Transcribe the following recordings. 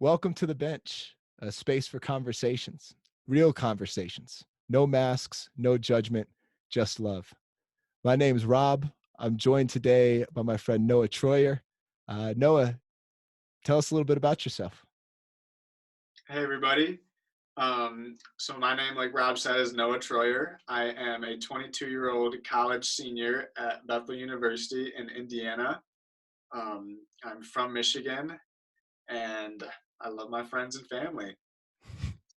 Welcome to the bench, a space for conversations, real conversations. No masks, no judgment, just love. My name's Rob. I'm joined today by my friend Noah Troyer. Noah, tell us a little bit about yourself. Hey everybody. So my name, like Rob said, is Noah Troyer. I am a 22-year-old college senior at Bethel University in Indiana. I'm from Michigan, and I love my friends and family.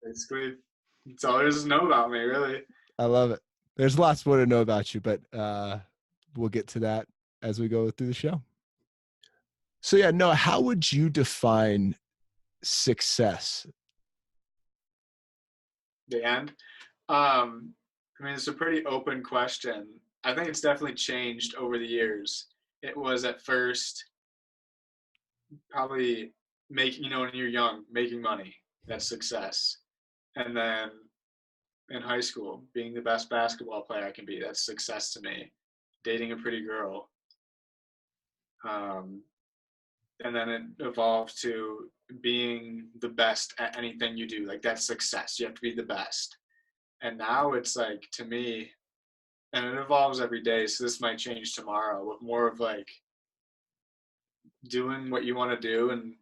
Basically, that's all there is to know about me, really. I love it. There's lots more to know about you, but we'll get to that as we go through the show. So, yeah, Noah, how would you define success? The end. It's a pretty open question. I think it's definitely changed over the years. It was at first probably when you're young, making money, that's success. And then in high school, being the best basketball player I can be, that's success to me. Dating a pretty girl. Um, and then it evolved to being the best at anything you do. Like that's success. You have to be the best. And now it's like, to me, and it evolves every day. So this might change tomorrow, but more of like doing what you want to do and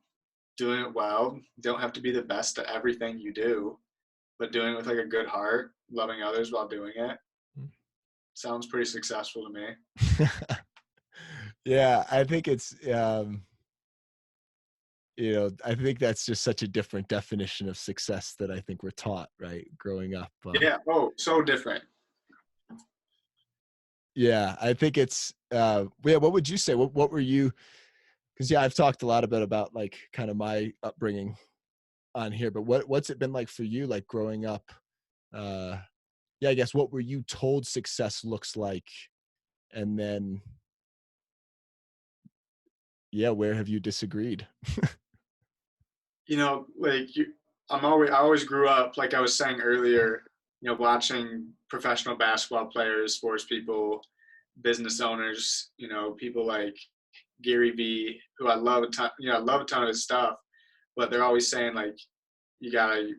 doing it well. You don't have to be the best at everything you do, but doing it with like a good heart, loving others while doing it, sounds pretty successful to me. Yeah, I think it's I think that's just such a different definition of success that I think we're taught, right? Growing up. Yeah. Oh, so different. Yeah, I think it's, yeah, what would you say? What were you, because yeah, I've talked a lot about like kind of my upbringing on here, but what's it been like for you, like growing up? Uh, yeah, I guess what were you told success looks like? And then, yeah, where have you disagreed? I always grew up, like I was saying earlier, watching professional basketball players, sports people, business owners, people like Gary Vee, who I love a ton, I love a ton of his stuff, but they're always saying like, you gotta,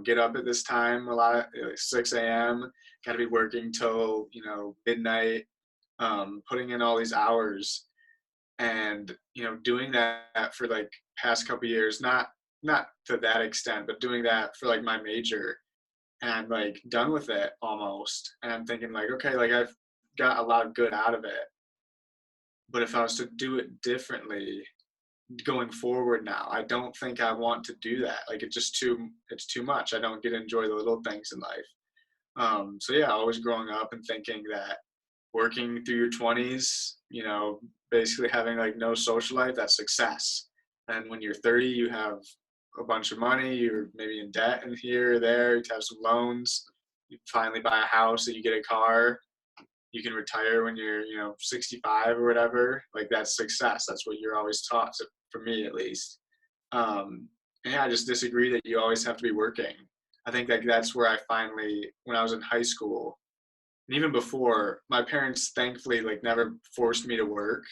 get up at this time a lot, like 6 a.m., gotta be working till, midnight, putting in all these hours and, doing that for like past couple years, not to that extent, but doing that for like my major, and I'm like done with it almost. And I'm thinking like, okay, like I've got a lot of good out of it. But if I was to do it differently going forward now, I don't think I want to do that. Like it's too much. I don't get to enjoy the little things in life. So yeah, always growing up and thinking that working through your 20s, basically having like no social life, that's success. And when you're 30, you have a bunch of money, you're maybe in debt and here or there, you have some loans, you finally buy a house, and you get a car, you can retire when you're, 65 or whatever. Like that's success. That's what you're always taught, so for me at least. And yeah, I just disagree that you always have to be working. I think that that's where I finally, when I was in high school, and even before, my parents thankfully like never forced me to work.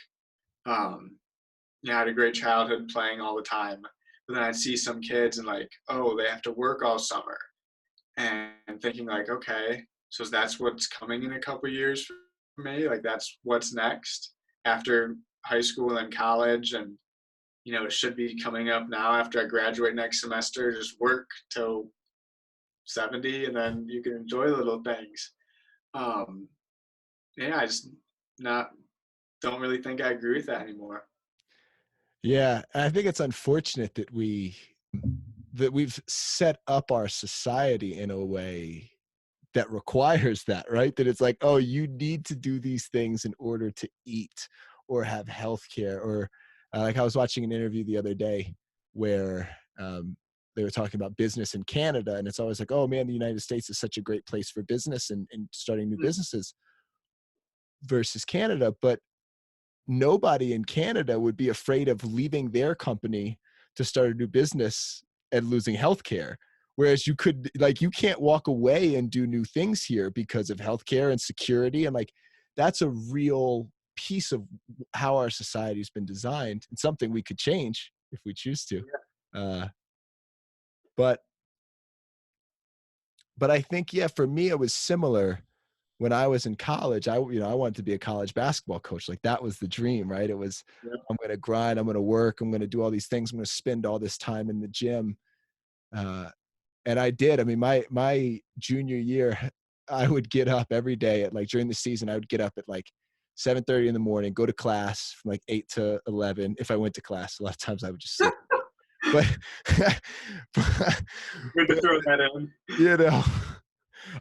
Um, I had a great childhood playing all the time, but then I'd see some kids and like, oh, they have to work all summer, and thinking like, okay, so that's what's coming in a couple years for me. Like that's what's next after high school and college, and it should be coming up now after I graduate next semester. Just work till 70, and then you can enjoy the little things. Um, yeah, I just not don't really think I agree with that anymore. Yeah, I think it's unfortunate that we've set up our society in a way that requires that, right? That it's like, oh, you need to do these things in order to eat or have health care. Or like I was watching an interview the other day where they were talking about business in Canada. And it's always like, oh man, the United States is such a great place for business and starting new Mm. businesses versus Canada. But nobody in Canada would be afraid of leaving their company to start a new business and losing healthcare. Whereas you could, like, you can't walk away and do new things here because of healthcare and security. And like, that's a real piece of how our society's been designed and something we could change if we choose to. Yeah. Uh, But I think, yeah, for me, it was similar when I was in college. I wanted to be a college basketball coach. Like that was the dream, right? It was, Yep. I'm going to grind, I'm going to work, I'm going to do all these things. I'm going to spend all this time in the gym. Uh, and I did. I mean, my junior year, I would get up every day at like during the season. I would get up at like 7:30 in the morning, go to class from like 8 to 11. If I went to class, a lot of times I would just sit. But, Good to but throw that in. you know,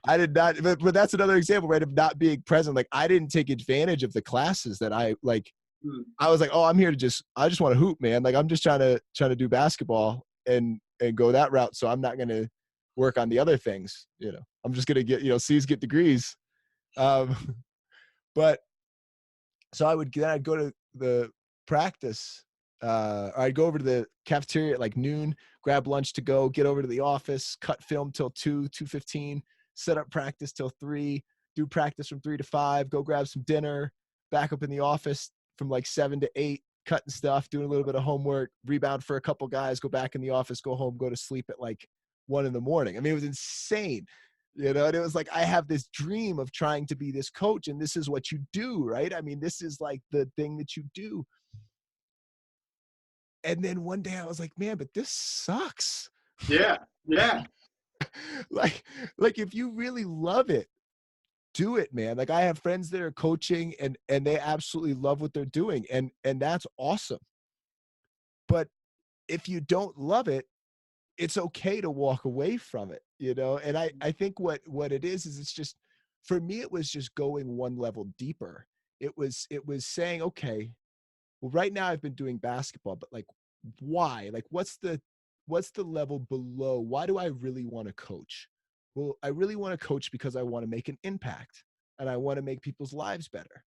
I did not. But that's another example, right, of not being present. Like I didn't take advantage of the classes that I like. Mm. I was like, oh, I'm here to I just want to hoop, man. Like I'm just trying to do basketball and go that route. So I'm not going to work on the other things. I'm just going to get, C's, get degrees. Um, but so I'd go to the practice, or I'd go over to the cafeteria at like noon, grab lunch to go, get over to the office, cut film till 2:15, set up practice till 3, do practice from 3 to 5, go grab some dinner, back up in the office from like 7 to 8, cutting stuff, doing a little bit of homework, rebound for a couple guys, go back in the office, go home, go to sleep at like 1 in the morning. I mean, it was insane. And it was like, I have this dream of trying to be this coach, and this is what you do, right? I mean, this is like the thing that you do. And then one day I was like, man, but this sucks. Yeah. Yeah. like, like if you really love it, do it, man. Like I have friends that are coaching and they absolutely love what they're doing. And that's awesome. But if you don't love it, it's okay to walk away from it. And I think what it is it's just, for me, it was just going one level deeper. It was saying, okay, well, right now I've been doing basketball, but like, why? Like, what's the level below? Why do I really want to coach? Well, I really want to coach because I want to make an impact and I want to make people's lives better.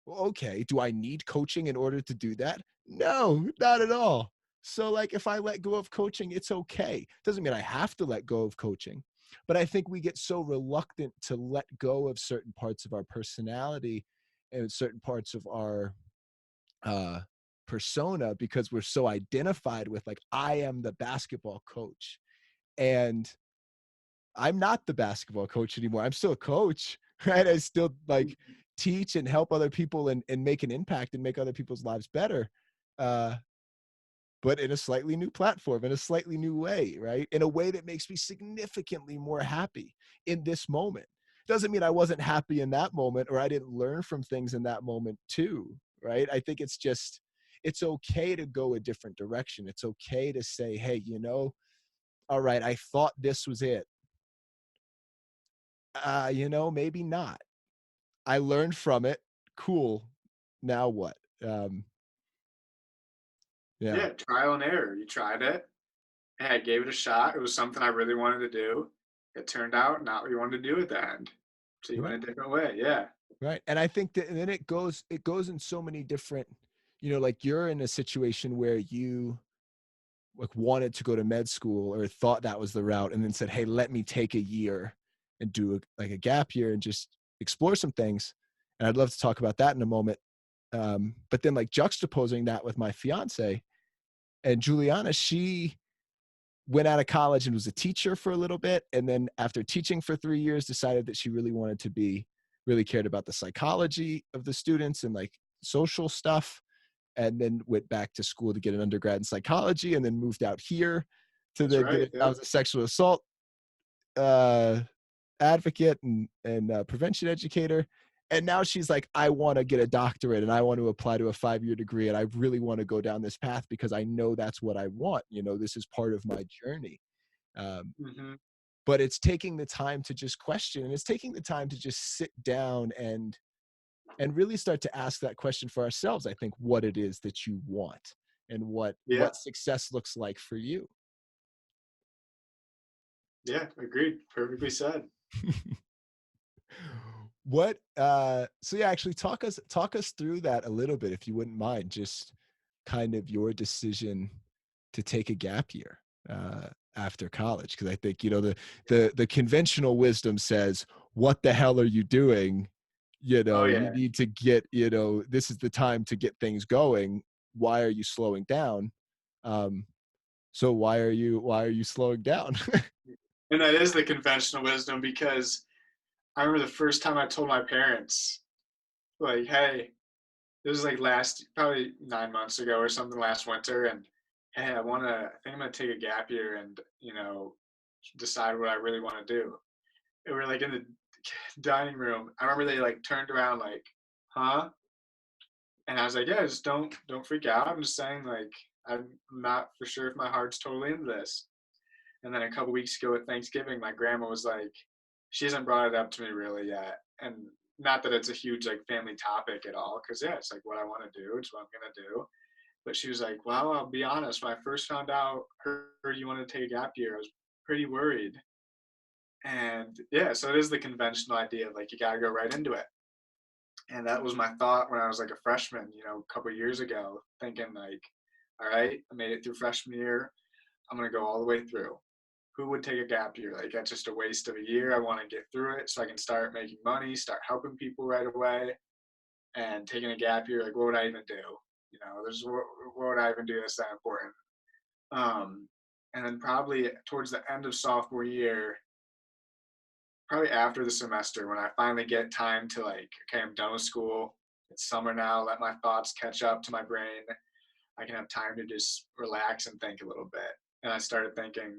Well, okay, do I need coaching in order to do that? No, not at all. So, like, if I let go of coaching, it's okay. Doesn't mean I have to let go of coaching, but I think we get so reluctant to let go of certain parts of our personality and certain parts of our uh, persona because we're so identified with, like, I am the basketball coach. And I'm not the basketball coach anymore. I'm still a coach, right? I still like teach and help other people and make an impact and make other people's lives better. Uh, but in a slightly new platform, in a slightly new way, right? In a way that makes me significantly more happy in this moment. Doesn't mean I wasn't happy in that moment or I didn't learn from things in that moment too, right? I think it's okay to go a different direction. It's okay to say, hey, all right, I thought this was it. Maybe not. I learned from it. Cool. Now what? Um, yeah. Yeah. Trial and error. You tried it. Hey, I gave it a shot. It was something I really wanted to do. It turned out not what you wanted to do at the end. So you Right. went a different way. Yeah. Right. And I think that, and then it goes in so many different, like you're in a situation where you like wanted to go to med school or thought that was the route and then said, hey, let me take a year and do like a gap year and just explore some things. And I'd love to talk about that in a moment. But then like juxtaposing that with my fiance and Juliana, she went out of college and was a teacher for a little bit. And then after teaching for 3 years, decided that she really cared about the psychology of the students and like social stuff. And then went back to school to get an undergrad in psychology and then moved out here to That's then get right. it. I Yep. was a sexual assault uh, advocate and prevention educator. And now she's like, I want to get a doctorate and I want to apply to a 5-year degree. And I really want to go down this path because I know that's what I want. This is part of my journey. Um, Hmm. but it's taking the time to just question, and it's taking the time to just sit down and really start to ask that question for ourselves. I think what it is that you want and Yeah. what success looks like for you. Yeah. Agreed. Perfectly said. So yeah, actually talk us through that a little bit if you wouldn't mind, just kind of your decision to take a gap year after college, because I think the conventional wisdom says, what the hell are you doing? Oh You yeah. need to get, this is the time to get things going. Why are you slowing down? um So why are you slowing down? And that is the conventional wisdom because I remember the first time I told my parents, like, hey, this was like probably 9 months ago or something last winter. And hey, I think I'm going to take a gap year and, decide what I really want to do. And we're like in the dining room. I remember they like turned around like, huh? And I was like, yeah, just don't freak out. I'm just saying like, I'm not for sure if my heart's totally into this. And then a couple weeks ago at Thanksgiving, my grandma was like, she hasn't brought it up to me really yet. And not that it's a huge like family topic at all, because yeah, it's like what I want to do, it's what I'm gonna do. But she was like, well, I'll be honest, when I first found out heard you wanted to take a gap year, I was pretty worried. And yeah, so it is the conventional idea of like you gotta go right into it. And that was my thought when I was like a freshman, a couple years ago, thinking like, all right, I made it through freshman year. I'm gonna go all the way through. Who would take a gap year? Like that's just a waste of a year. I want to get through it so I can start making money, start helping people right away. And taking a gap year, like what would I even do? There's what would I even do that's that important? And then probably towards the end of sophomore year, probably after the semester, when I finally get time to like, okay, I'm done with school. It's summer now. Let my thoughts catch up to my brain. I can have time to just relax and think a little bit. And I started thinking,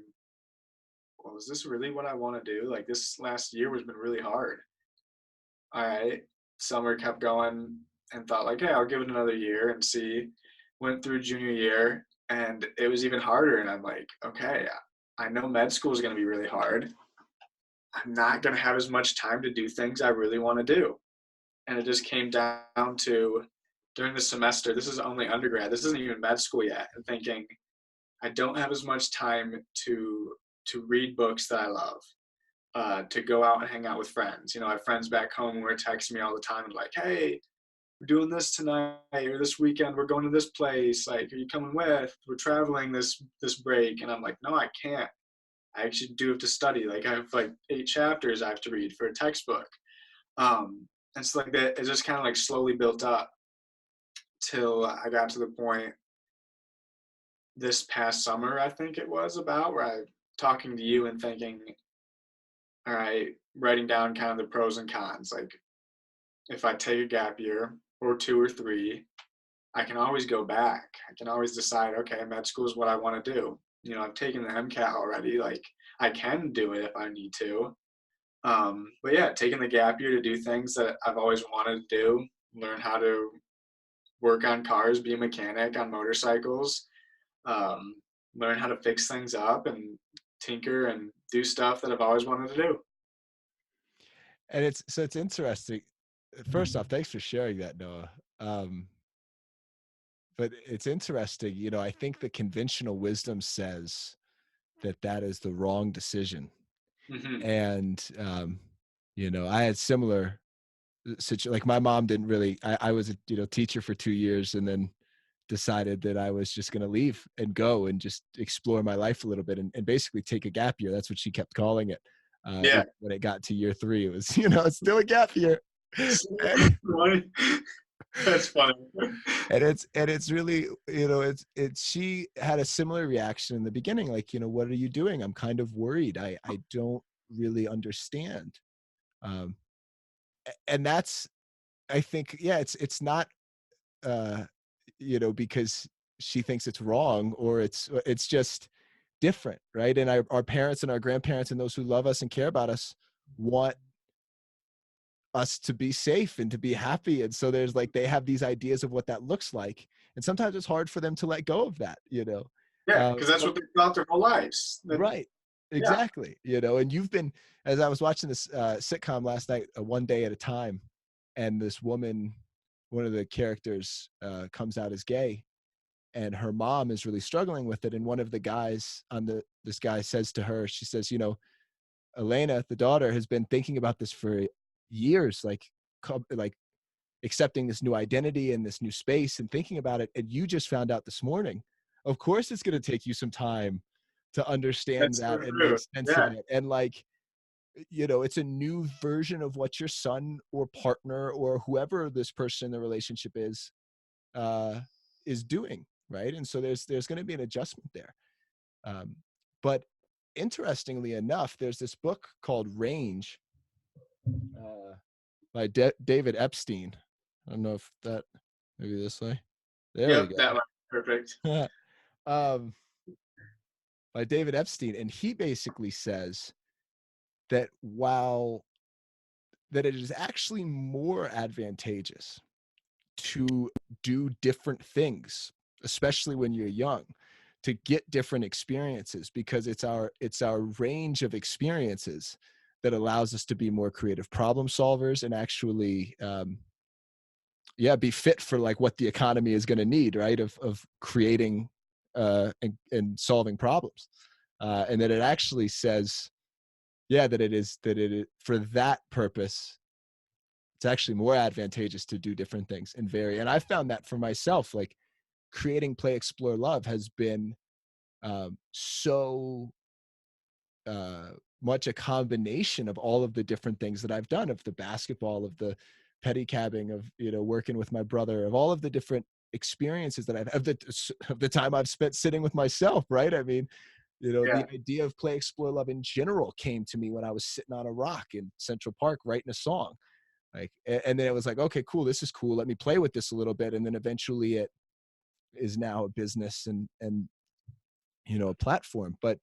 well, is this really what I want to do? Like this last year has been really hard. All right. Summer kept going and thought like, hey, I'll give it another year and see. Went through junior year and it was even harder. And I'm like, okay, I know med school is going to be really hard. I'm not going to have as much time to do things I really want to do. And it just came down to during the semester, this is only undergrad, this isn't even med school yet, and thinking I don't have as much time to read books that I love, to go out and hang out with friends. I have friends back home who are texting me all the time and like, hey, we're doing this tonight or this weekend. We're going to this place. Like, are you coming with? We're traveling this break. And I'm like, no, I can't. I actually do have to study. Like, I have like 8 chapters I have to read for a textbook. And it's like that. It just kind of like slowly built up till I got to the point this past summer, I think it was about, where I talking to you and thinking, all right, writing down kind of the pros and cons. Like if I take a gap year or 2 or 3, I can always go back. I can always decide, okay, med school is what I want to do. I've taken the MCAT already. Like I can do it if I need to. But yeah, taking the gap year to do things that I've always wanted to do, learn how to work on cars, be a mechanic on motorcycles, um, learn how to fix things up and tinker and do stuff that I've always wanted to do. And it's interesting. First off, thanks for sharing that, Noah. Um, but it's interesting, I think the conventional wisdom says that that is the wrong decision. Hmm. And I had similar like my mom didn't really. I was a teacher for 2 years, and then decided that I was just going to leave and go and just explore my life a little bit, and basically take a gap year. That's what she kept calling it. Yeah. When it got to year 3, it was it's still a gap year. That's funny. And it's really, it's she had a similar reaction in the beginning, like, what are you doing? I'm kind of worried. I don't really understand. um and that's, I think, yeah, it's not uh because she thinks it's wrong, or it's just different, right? And our parents and our grandparents and those who love us and care about us want us to be safe and to be happy, and so there's like they have these ideas of what that looks like, and sometimes it's hard for them to let go of that. Yeah, because that's But what they thought their whole lives. right, Yeah. exactly. And you've been, as I was watching this sitcom last night, One Day at a Time, and this woman, one of the characters, comes out as gay, and her mom is really struggling with it, and one of the guys on this guy says to her, she says, Elena, the daughter, has been thinking about this for years, like like accepting this new identity and this new space and thinking about it, and you just found out this morning. Of course it's going to take you some time to understand That's so that and true. make sense of Yeah. it, and like, it's a new version of what your son or partner or whoever this person in the relationship uh is doing, right? And so there's going to be an adjustment there. But interestingly enough, there's this book called Range by David Epstein. I don't know if that, maybe this way. There we Yep, that was perfect. go. um, by David Epstein. And he basically says that that it is actually more advantageous to do different things, especially when you're young, to get different experiences, because it's our range of experiences that allows us to be more creative problem solvers and actually be fit for like what the economy is going to need, right, of creating and solving problems, and that it actually says that it is for that purpose. It's actually more advantageous to do different things and vary. And I found that for myself, like creating Play, Explore, Love has been so much a combination of all of the different things that I've done, of the basketball, of the pedicabbing, of, working with my brother, of all of the different experiences that I've, of the time I've spent sitting with myself, right? I mean, Yeah, the idea of Play, Explore, Love in general came to me when I was sitting on a rock in Central Park writing a song. Like, and then it was like, okay, cool, this is cool. Let me play with this a little bit. And then eventually it is now a business and a platform. But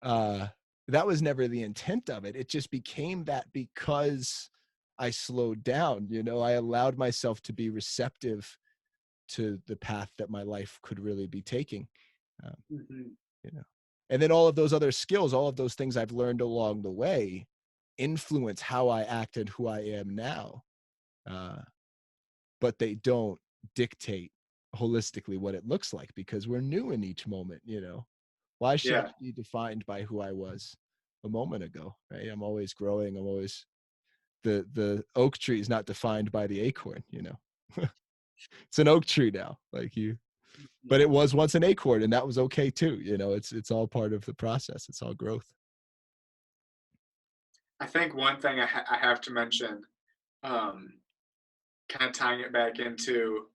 uh that was never the intent of it. It just became that because I slowed down. I allowed myself to be receptive to the path that my life could really be taking. um, hmm you know and then all of those other skills, all of those things I've learned along the way influence how I act and who I am now, uh, but they don't dictate holistically what it looks like, because we're new in each moment. Why should I yeah. be defined by who I was a moment ago, right? I'm always growing. I'm always, the oak tree is not defined by the acorn. It's an oak tree now, like you, but Mhm. it was once an acorn, and that was okay too. It's all part of the process. It's all growth. I think one thing I have to mention, um, kind of tying it back into,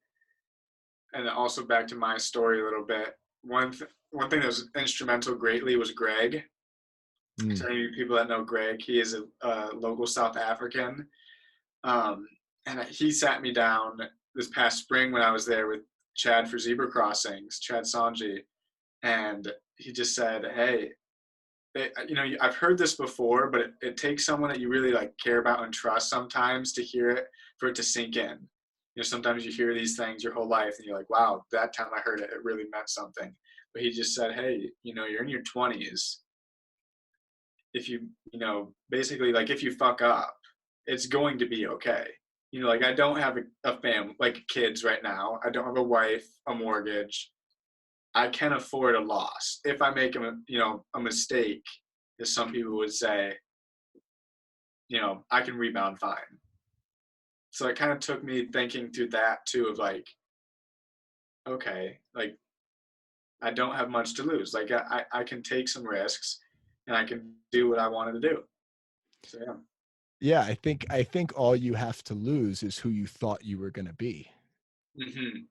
and also back to my story a little bit. One thing that was instrumental greatly was Greg. Mm, So any people that know Greg, he is a local South African, um, and he sat me down this past spring when I was there with Chad for Zebra Crossings, Chad Sanji, and he just said, "Hey, I've heard this before, but it takes someone that you really like care about and trust sometimes to hear it for it to sink in. Sometimes you hear these things your whole life and you're like, wow, that time I heard it, it really meant something. But he just said, hey, you're in your 20s. If basically like if you fuck up, it's going to be okay. Like I don't have a family, like kids right now. I don't have a wife, a mortgage. I can afford a loss. If I make a mistake, as some people would say, I can rebound fine. So it kind of took me thinking through that too of like, okay, like I don't have much to lose. Like I can take some risks and I can do what I wanted to do. So yeah. yeah, I think all you have to lose is who you thought you were going to be. hmm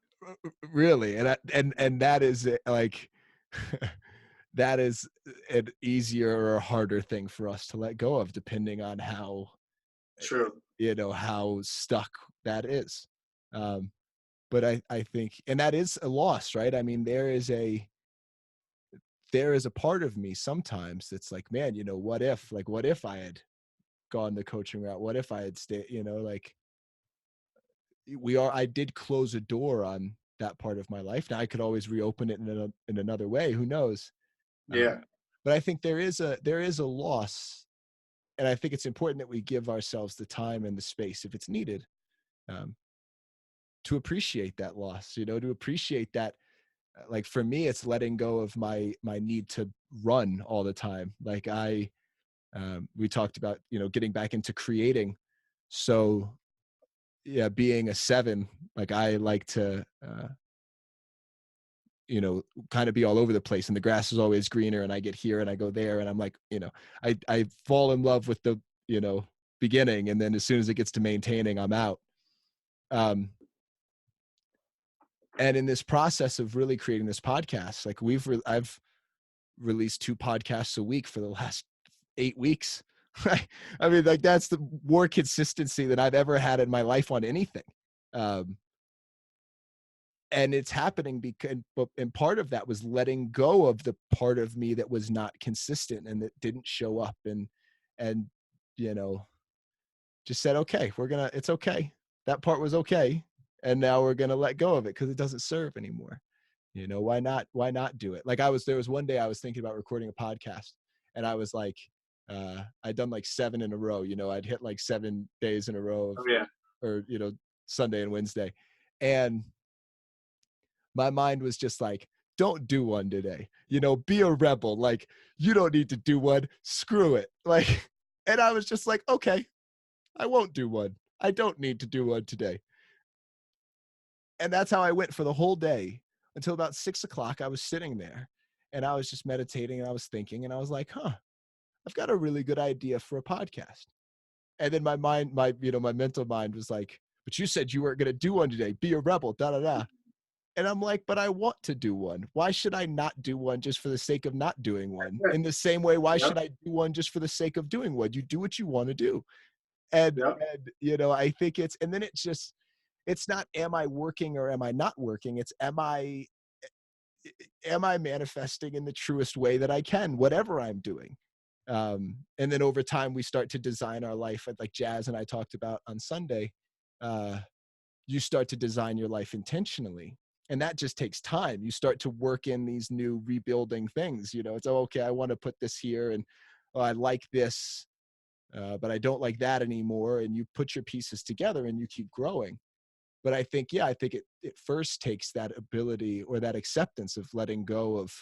Really. And that is like that is an easier or harder thing for us to let go of, depending on how True. how stuck that is. um but I think, and that is a loss, right? I mean, there is a part of me sometimes that's like, man, what if I had gone the coaching route? What if I had stayed, like, I did close a door on that part of my life. Now I could always reopen it in another way, who knows? Yeah. um, but I think there is a loss, and I think it's important that we give ourselves the time and the space, if it's needed, um, to appreciate that loss, to appreciate that. Like for me, it's letting go of my need to run all the time. Like we talked about, getting back into creating. So yeah, being a seven, like I like to, kind of be all over the place, and the grass is always greener, and I get here and I go there, and I'm like, I fall in love with the, beginning, and then as soon as it gets to maintaining, I'm out. Um, and in this process of really creating this podcast, like I've released 2 podcasts a week for the last 8 weeks. I mean, like, that's the more consistency than I've ever had in my life on anything. Um, and it's happening because, and part of that was letting go of the part of me that was not consistent and that didn't show up, and you know, just said, okay, it's okay. That part was okay. And now we're going to let go of it because it doesn't serve anymore. Why not do it? Like, there was one day I was thinking about recording a podcast, and I was like, I'd done like 7 in a row, I'd hit like 7 days in a row of, Oh yeah. or, Sunday and Wednesday. And my mind was just like, don't do one today, be a rebel. Like, you don't need to do one. Screw it. Like, and I was just like, okay, I won't do one. I don't need to do one today. And that's how I went for the whole day until about 6 o'clock. I was sitting there and I was just meditating and I was thinking, and I was like, I've got a really good idea for a podcast. And then my mental mind was like, but you said you weren't going to do one today. Be a rebel, da, da, da. And I'm like, but I want to do one. Why should I not do one just for the sake of not doing one? In the same way, why should I do one just for the sake of doing one? You do what you want to do. And I think it's not, am I working or am I not working? It's, am I manifesting in the truest way that I can, whatever I'm doing? And then over time, we start to design our life, like Jazz and I talked about on Sunday. You start to design your life intentionally. And that just takes time. You start to work in these new rebuilding things. It's, okay, I want to put this here, and I like this, but I don't like that anymore. And you put your pieces together and you keep growing. But I think it first takes that ability or that acceptance of letting go of,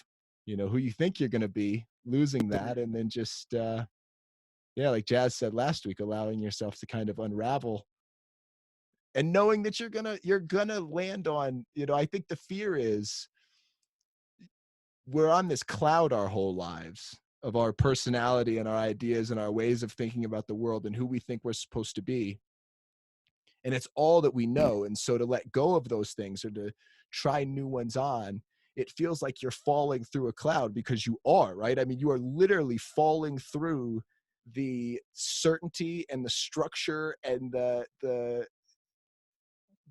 who you think you're going to be, losing that. And then just, like Jazz said last week, allowing yourself to kind of unravel and knowing that you're gonna land on, I think the fear is we're on this cloud our whole lives of our personality and our ideas and our ways of thinking about the world and who we think we're supposed to be. And it's all that we know. And so to let go of those things or to try new ones on, it feels like you're falling through a cloud, because you are, right? I mean, you are literally falling through the certainty and the structure and the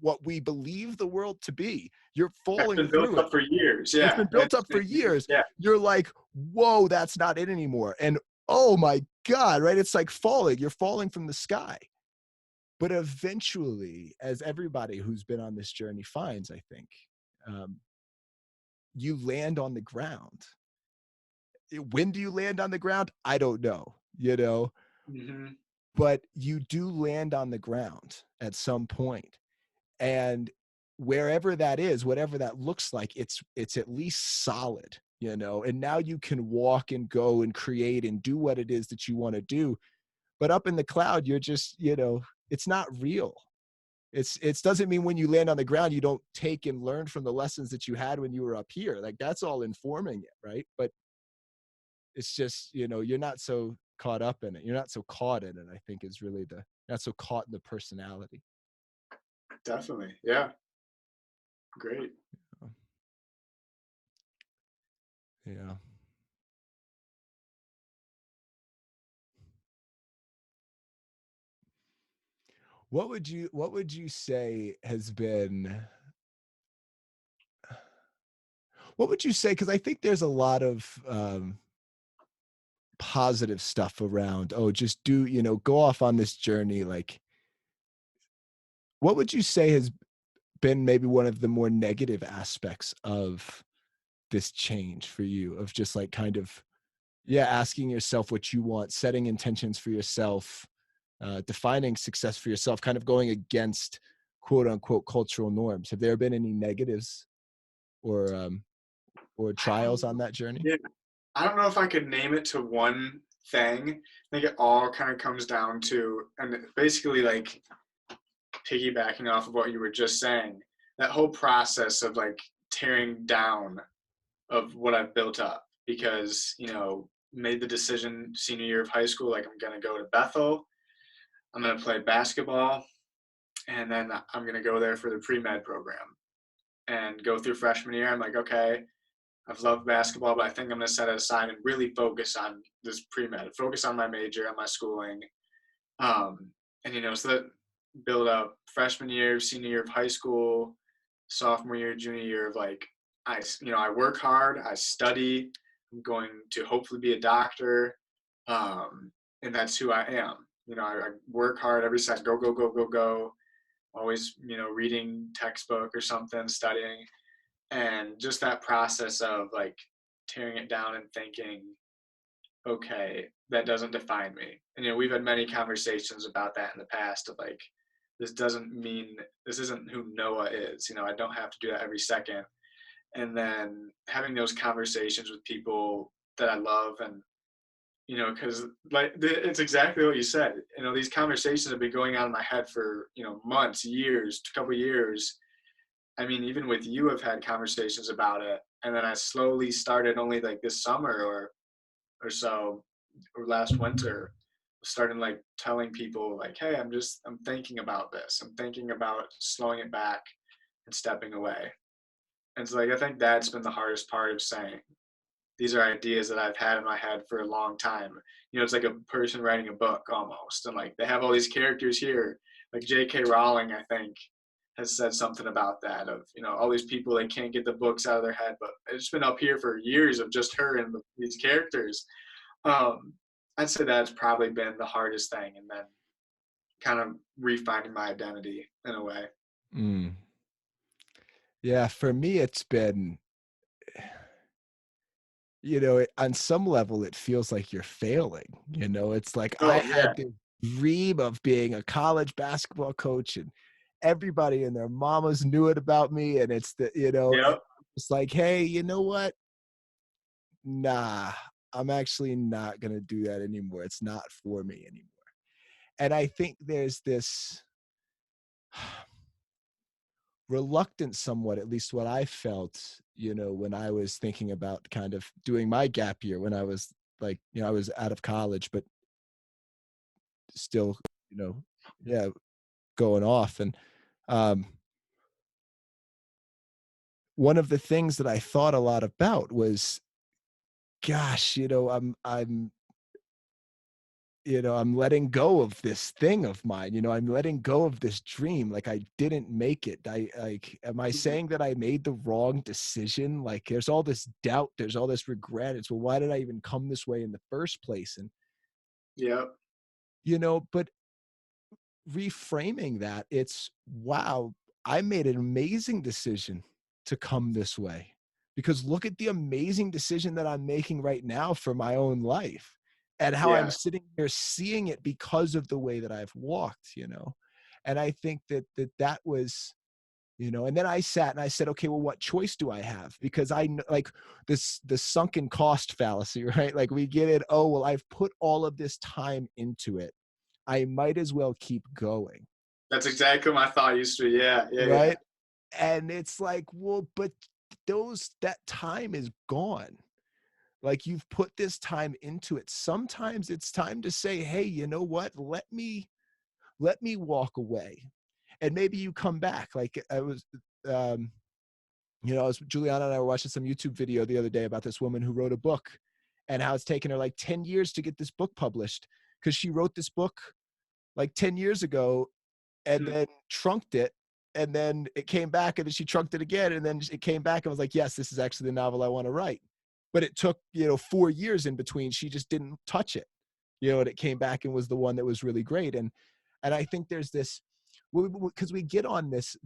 what we believe the world to be. You're It's falling been built through it. up for years. It's Yeah. been built up for years. Yeah. You're like, whoa, that's not it anymore. And oh my God, right? It's like falling. You're falling from the sky. But eventually, as everybody who's been on this journey finds, I think, you land on the ground. When do you land on the ground? I don't know, Mm-hmm. but you do land on the ground at some point. And wherever that is, whatever that looks like, it's at least solid, and now you can walk and go and create and do what it is that you want to do. But up in the cloud, you're just, it's not real. It doesn't mean when you land on the ground, you don't take and learn from the lessons that you had when you were up here. Like, that's all informing it, right? But it's just, you're not so caught up in it. You're not so caught in it, I think, is really not so caught in the personality. Definitely. Yeah. Great. Yeah. What would you say has been, what would you say? Because I think there's a lot of positive stuff around, just do, go off on this journey. Like, what would you say has been maybe one of the more negative aspects of this change for you, of just like kind of, asking yourself what you want, setting intentions for yourself, defining success for yourself, kind of going against quote unquote cultural norms? Have there been any negatives or trials on that journey? Yeah. I don't know if I could name it to one thing. I think it all kind of comes down to, and basically like piggybacking off of what you were just saying, that whole process of like tearing down of what I've built up, because, made the decision senior year of high school, like I'm going to go to Bethel, I'm going to play basketball, and then I'm going to go there for the pre-med program and go through freshman year. I'm like, okay, I've loved basketball, but I think I'm going to set it aside and really focus on this pre-med, focus on my major, on my schooling. Um, and, so that build up freshman year, senior year of high school, sophomore year, junior year of like, I work hard, I study, I'm going to hopefully be a doctor. And that's who I am. I work hard every second, go, go, go, go, go. Always, reading textbook or something, studying. And just that process of like tearing it down and thinking, okay, that doesn't define me. And we've had many conversations about that in the past of like, this doesn't mean, this isn't who Noah is. I don't have to do that every second. And then having those conversations with people that I love, and because like it's exactly what you said. These conversations have been going on in my head for months, years, a couple years. I mean, even with you, I've had conversations about it, and then I slowly started only like this summer or so, or last winter, starting like telling people like, hey, I'm thinking about this. I'm thinking about slowing it back and stepping away. And so like I think that's been the hardest part of saying these are ideas that I've had in my head for a long time. It's like a person writing a book almost, and like they have all these characters here. Like J.K. Rowling, I think, has said something about that of all these people that can't get the books out of their head, but it's been up here for years of just her and these characters. I'd say that's probably been the hardest thing, and then kind of refinding my identity in a way. Mm. Yeah, for me, it's been, on some level, it feels like you're failing. It's like I Oh yeah. had this dream of being a college basketball coach, and everybody and their mamas knew it about me. And Yep. it's like, hey, you know what? Nah, I'm actually not going to do that anymore. It's not for me anymore. And I think there's this reluctance somewhat, at least what I felt, when I was thinking about kind of doing my gap year when I was like, I was out of college, but still, yeah, going off. And um, one of the things that I thought a lot about was, gosh, I'm letting go of this thing of mine. I'm letting go of this dream. Like I didn't make it. Am I saying that I made the wrong decision? Like there's all this doubt, there's all this regret. It's, well, why did I even come this way in the first place? And, Yep. but reframing that, it's, wow, I made an amazing decision to come this way, because look at the amazing decision that I'm making right now for my own life, and how I'm Yeah. sitting here seeing it because of the way that I've walked. And I think that was, and then I sat and I said, okay, well, what choice do I have? Because like the sunken cost fallacy, right? Like we get it. Oh, well, I've put all of this time into it, I might as well keep going. That's exactly what my thought used to be. Yeah. Yeah. Yeah. Right. And it's like, well, but that time is gone. Like you've put this time into it. Sometimes it's time to say, hey, you know what? Let me walk away. And maybe you come back. Like I was, Juliana and I were watching some YouTube video the other day about this woman who wrote a book, and how it's taken her like 10 years to get this book published, because she wrote this book like 10 years ago and then trunked it, and then it came back, and then she trunked it again, and then it came back and was like, yes, this is actually the novel I want to write. But it took 4 years in between. She just didn't touch it, and it came back and was the one that was really great. And I think there's this, because we get on this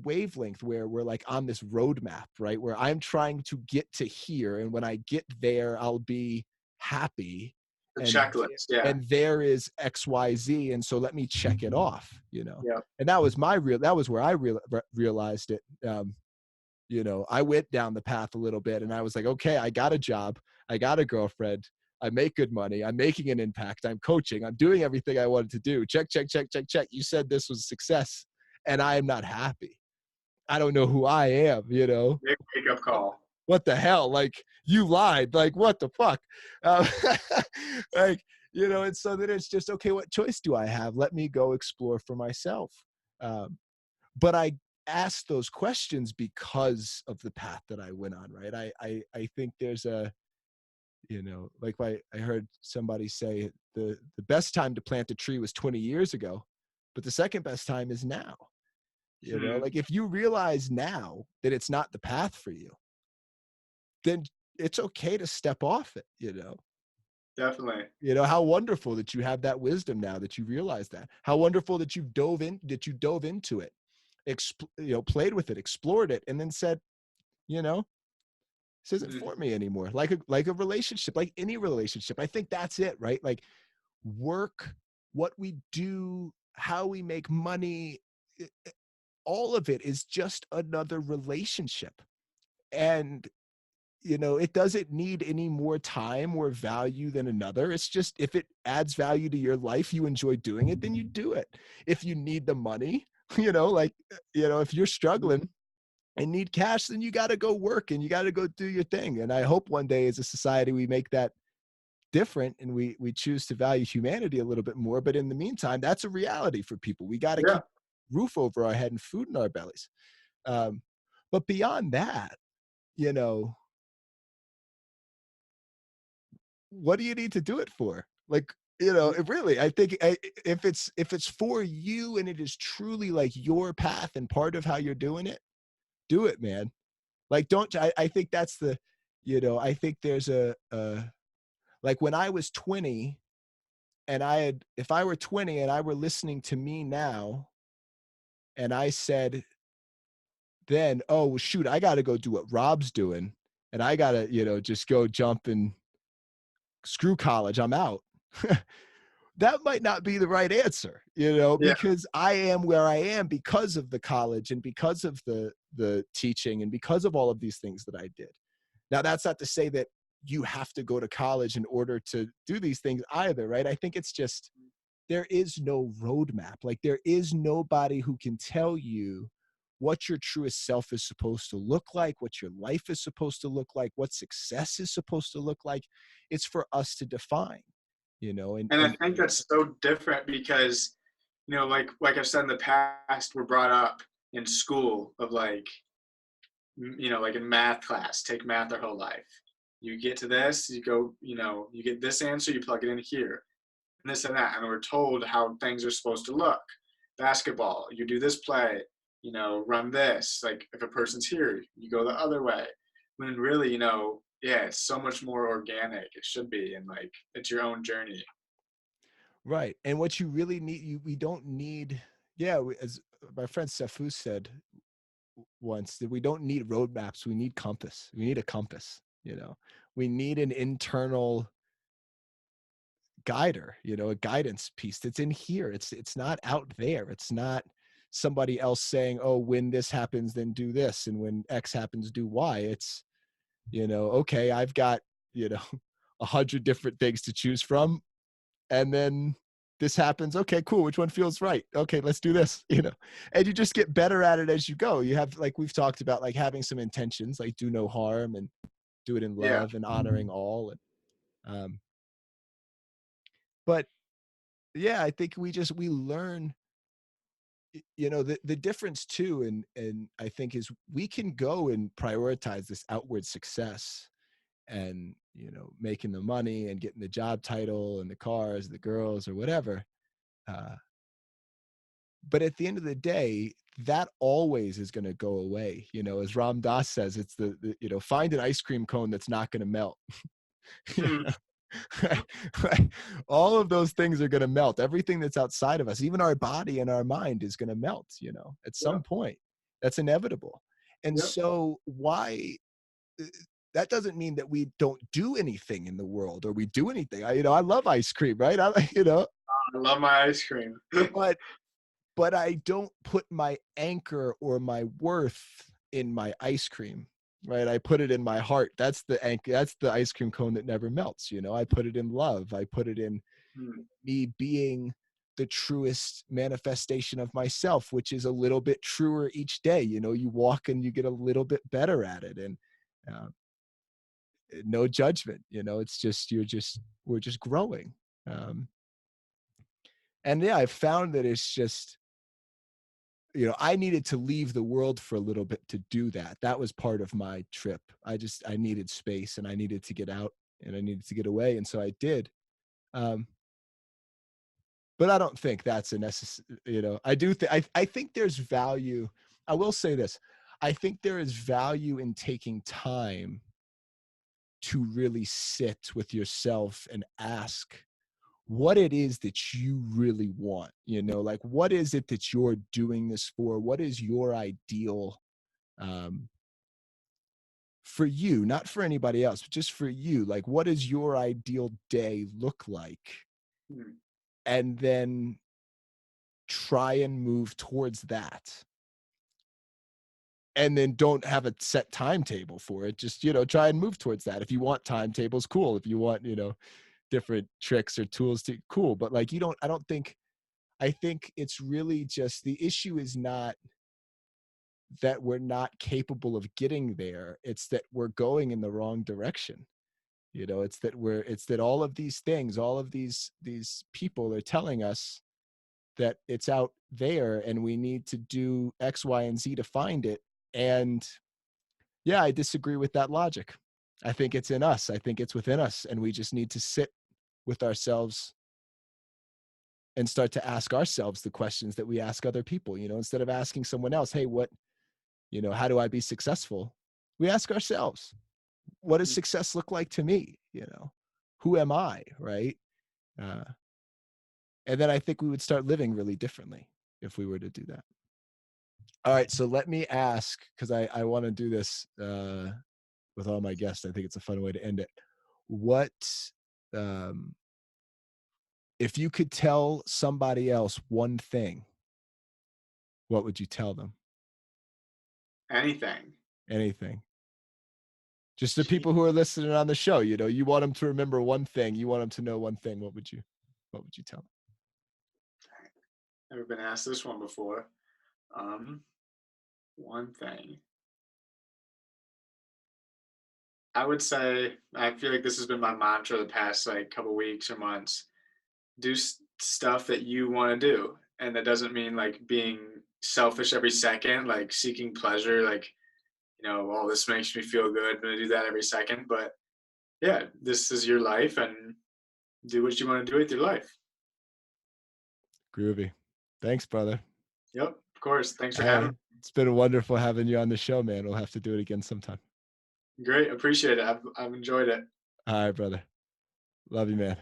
wavelength where we're like on this roadmap, right, where I'm trying to get to here, and when I get there I'll be happy, The and checklist. Yeah. there is XYZ, and so let me check it off. Yeah. And that was where I realized it. I went down the path a little bit, and I was like, okay, I got a job, I got a girlfriend, I make good money, I'm making an impact, I'm coaching, I'm doing everything I wanted to do. Check, check, check, check, check. You said this was success, and I am not happy. I don't know who I am. Big wake up call. What the hell? Like, you lied. Like, what the fuck? Um, like, and so then it's just, okay, what choice do I have? Let me go explore for myself. But asked those questions because of the path that I went on, right? I think there's a, like I heard somebody say the best time to plant a tree was 20 years ago, but the second best time is now. Hmm. Like if you realize now that it's not the path for you, then it's okay to step off it. Definitely. How wonderful that you have that wisdom now that you realize that. How wonderful that you dove into it, played with it, explored it, and then said, you know, this isn't Hmm. for me anymore. Like a relationship, like any relationship. I think that's it, right? Like work, what we do, how we make money, all of it is just another relationship. And it doesn't need any more time or value than another. It's just if it adds value to your life, you enjoy doing it, then you do it. If you need the money, if you're struggling and need cash, then you got to go work and you got to go do your thing. And I hope one day as a society we make that different and we choose to value humanity a little bit more. But in the meantime, that's a reality for people. We got to Yeah. keep roof over our head and food in our bellies. Um, but beyond that, you know, what do you need to do it for? Like, it really, I think if it's for you and it is truly like your path and part of how you're doing it, do it, man. Like, don't I think that's I think there's like when I was 20 and if I were 20 and I were listening to me now and I said then, oh, well, shoot, I got to go do what Rob's doing and I got to, just go jump and screw college. I'm out. That might not be the right answer, Yeah. because I am where I am because of the college and because of the teaching and because of all of these things that I did. Now, that's not to say that you have to go to college in order to do these things either, right? I think it's just there is no roadmap. Like there is nobody who can tell you what your truest self is supposed to look like, what your life is supposed to look like, what success is supposed to look like. It's for us to define, and And I think that's so different because, like I've said in the past, we're brought up in school of like, like in math class, take math our whole life. You get to this, you go, you get this answer, you plug it in here, and this and that. And we're told how things are supposed to look. Basketball, you do this play, run this. Like if a person's here, you go the other way. When really, yeah, it's so much more organic. It should be, and like it's your own journey. right. And what you really need, we don't need, yeah, as my friend Sefu said once, that we don't need roadmaps. We need compass. We need a compass, we need an internal guider, a guidance piece that's in here. It's not out there. It's not somebody else saying, oh, when this happens, then do this. And when X happens, do Y. It's, okay, I've got, 100 different things to choose from. And then this happens. Okay, cool. Which one feels right? Okay, let's do this, and you just get better at it as you go. You have, like we've talked about, like having some intentions, like do no harm and do it in Yeah. love and honoring all. And, but yeah, I think we learn, the difference too. And I think is we can go and prioritize this outward success and, making the money and getting the job title and the cars, the girls or whatever. Uh, but at the end of the day, that always is going to go away. As Ram Dass says, it's find an ice cream cone that's not going to melt. You Hmm. know? Right? All of those things are going to melt. Everything that's outside of us, even our body and our mind, is going to melt, at some Yep. point. That's inevitable. And Yep. so, why? uh, That doesn't mean that we don't do anything in the world or we do anything. I love ice cream, right? I love my ice cream. But I don't put my anchor or my worth in my ice cream, right? I put it in my heart. That's the anchor. That's the ice cream cone that never melts. I put it in love. I put it in Hmm. me being the truest manifestation of myself, which is a little bit truer each day. You walk and you get a little bit better at it, and uh, no judgment. It's just we're just growing. Um, and yeah, I've found that it's just I needed to leave the world for a little bit to do that. That was part of my trip. I needed space, and I needed to get out, and I needed to get away. And so I did. Um, but I don't think that's a necessary, I think there's value. I will say this. I think there is value in taking time to really sit with yourself and ask what it is that you really want. Like, what is it that you're doing this for? What is your ideal, um, for you, not for anybody else, but just for you? Like, what does your ideal day look like? Mm. And then try and move towards that. And then don't have a set timetable for it. Just, try and move towards that. If you want timetables, cool. If you want, different tricks or tools, to cool. But like, I think it's really just, the issue is not that we're not capable of getting there. It's that we're going in the wrong direction. It's that all of these things, all of these people are telling us that it's out there and we need to do X, Y, and Z to find it. And yeah, I disagree with that logic. I think it's in us. I think it's within us. And we just need to sit with ourselves and start to ask ourselves the questions that we ask other people, instead of asking someone else, hey, how do I be successful? We ask ourselves, what does Mm. success look like to me? Who am I? Right. And then I think we would start living really differently if we were to do that. All right. So let me ask, because I want to do this with all my guests. I think it's a fun way to end it. What, um, if you could tell somebody else one thing, what would you tell them? Anything. Anything. Just the Gee, people who are listening on the show, you want them to remember one thing. You want them to know one thing. What would you tell them? never been asked this one before. Um, One thing. I would say, I feel like this has been my mantra the past like couple weeks or months. Do stuff that you want to do, and that doesn't mean like being selfish every second, like seeking pleasure, like oh, this makes me feel good. I'm gonna do that every second. But yeah, this is your life, and do what you want to do with your life. Groovy. Thanks, brother. Yep, of course. Thanks for having Hey, it's been wonderful having you on the show, man. We'll have to do it again sometime. me. Great, appreciate it. I've enjoyed it. All right, brother. Love you, man.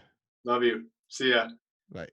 Love you. See ya. Bye.